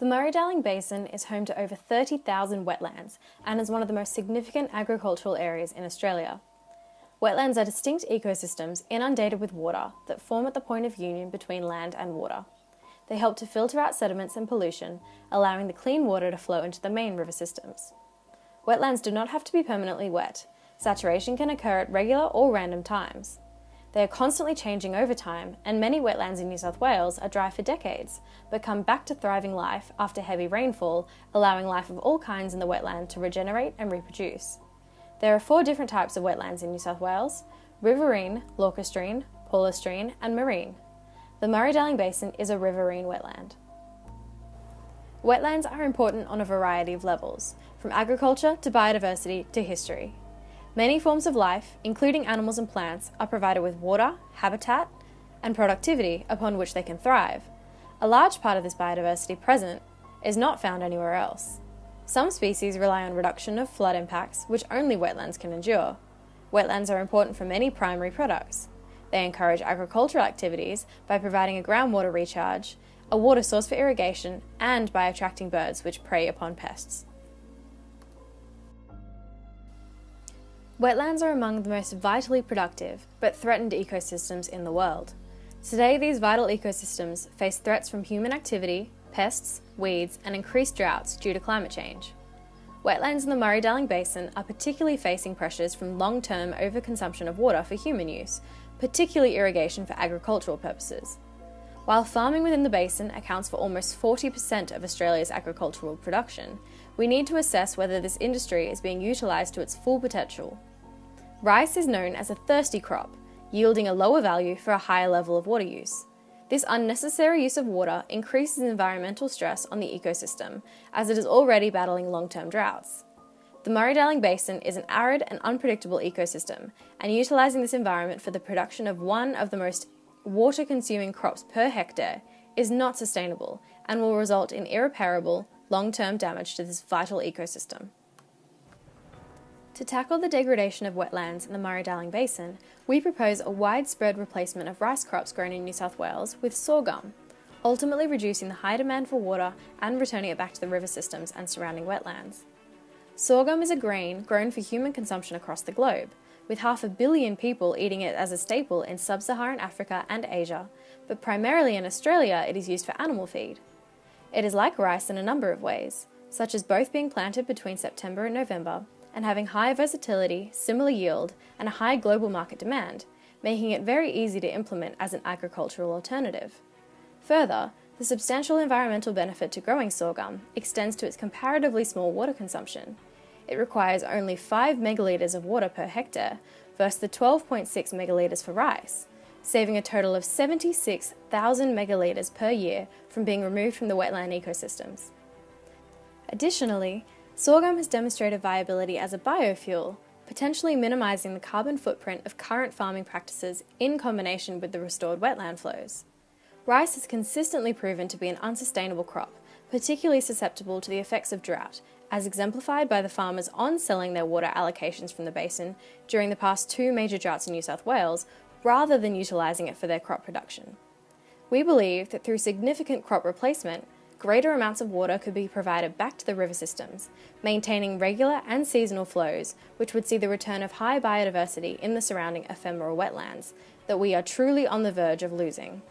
The Murray-Darling Basin is home to over 30,000 wetlands and is one of the most significant agricultural areas in Australia. Wetlands are distinct ecosystems inundated with water that form at the point of union between land and water. They help to filter out sediments and pollution, allowing the clean water to flow into the main river systems. Wetlands do not have to be permanently wet. Saturation can occur at regular or random times. They are constantly changing over time, and many wetlands in New South Wales are dry for decades, but come back to thriving life after heavy rainfall, allowing life of all kinds in the wetland to regenerate and reproduce. There are 4 different types of wetlands in New South Wales: riverine, lacustrine, palustrine, and marine. The Murray-Darling Basin is a riverine wetland. Wetlands are important on a variety of levels, from agriculture to biodiversity to history. Many forms of life, including animals and plants, are provided with water, habitat, and productivity upon which they can thrive. A large part of this biodiversity present is not found anywhere else. Some species rely on reduction of flood impacts, which only wetlands can endure. Wetlands are important for many primary products. They encourage agricultural activities by providing a groundwater recharge, a water source for irrigation, and by attracting birds which prey upon pests. Wetlands are among the most vitally productive but threatened ecosystems in the world. Today, these vital ecosystems face threats from human activity, pests, weeds, and increased droughts due to climate change. Wetlands in the Murray-Darling Basin are particularly facing pressures from long-term overconsumption of water for human use, particularly irrigation for agricultural purposes. While farming within the basin accounts for almost 40% of Australia's agricultural production, we need to assess whether this industry is being utilised to its full potential. Rice is known as a thirsty crop, yielding a lower value for a higher level of water use. This unnecessary use of water increases environmental stress on the ecosystem, as it is already battling long-term droughts. The Murray-Darling Basin is an arid and unpredictable ecosystem, and utilising this environment for the production of one of the most water-consuming crops per hectare is not sustainable and will result in irreparable, long-term damage to this vital ecosystem. To tackle the degradation of wetlands in the Murray-Darling Basin, we propose a widespread replacement of rice crops grown in New South Wales with sorghum, ultimately reducing the high demand for water and returning it back to the river systems and surrounding wetlands. Sorghum is a grain grown for human consumption across the globe, with 500 million people eating it as a staple in sub-Saharan Africa and Asia, but primarily in Australia it is used for animal feed. It is like rice in a number of ways, such as both being planted between September and November, and having high versatility, similar yield, and a high global market demand, making it very easy to implement as an agricultural alternative. Further, the substantial environmental benefit to growing sorghum extends to its comparatively small water consumption. It requires only 5 megalitres of water per hectare versus the 12.6 megalitres for rice, saving a total of 76,000 megalitres per year from being removed from the wetland ecosystems. Additionally, sorghum has demonstrated viability as a biofuel, potentially minimising the carbon footprint of current farming practices in combination with the restored wetland flows. Rice has consistently proven to be an unsustainable crop, particularly susceptible to the effects of drought, as exemplified by the farmers on-selling their water allocations from the basin during the past 2 major droughts in New South Wales, rather than utilising it for their crop production. We believe that through significant crop replacement, greater amounts of water could be provided back to the river systems, maintaining regular and seasonal flows, which would see the return of high biodiversity in the surrounding ephemeral wetlands that we are truly on the verge of losing.